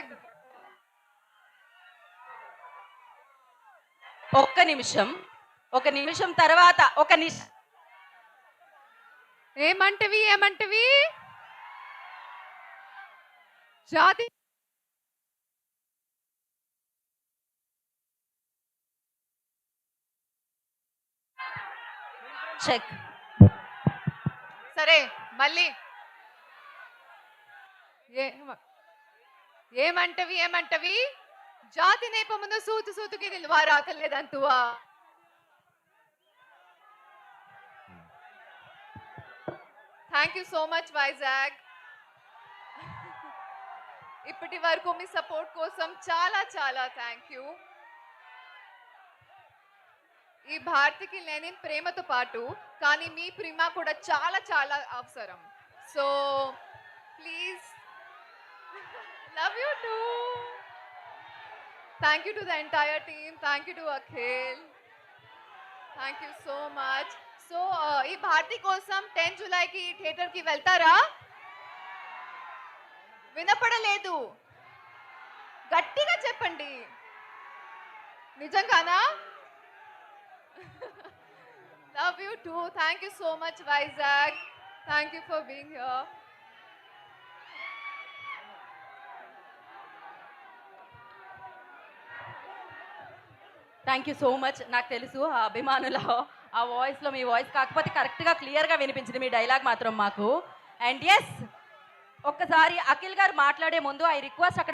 వైజాగ్. ఒక నిమిషం తర్వాత ఏమంటవి ఏమంటవి జాతి చెక్. సరే మళ్ళీ ఏమంటవి జాతి నేపమున సూతు సూతుకి నిల్వారాకలేదంతువా. Thank you so much Vizag. ఇప్పటి వరకు మీ సపోర్ట్ కోసం చాలా చాలా థ్యాంక్ యూ. ఈ భారతికి లేని ప్రేమతో పాటు కానీ మీ ప్రేమ కూడా చాలా చాలా అవసరం. So please love you two. Thank you to the entire team. Thank you to Akhil. Thank you so much. So ఈ భారతి కోసం 10 జూలైకి థియేటర్కి వెళ్తారా? వినపడలేదు, గట్టిగా చెప్పండి. నిజంగానా? Love you too. Thank you so much, Vizag. Thank you for being here. Thank you so much. నాకు తెలుసు ఆ అభిమానుల ఆ వాయిస్లో మీ వాయిస్ కాకపోతే కరెక్ట్గా క్లియర్గా వినిపించింది మీ డైలాగ్ మాత్రం మాకు. అండ్ ఎస్, ఒక్కసారి అఖిల్ గారు మాట్లాడే ముందు ఐ రిక్వెస్ట్ అక్కడ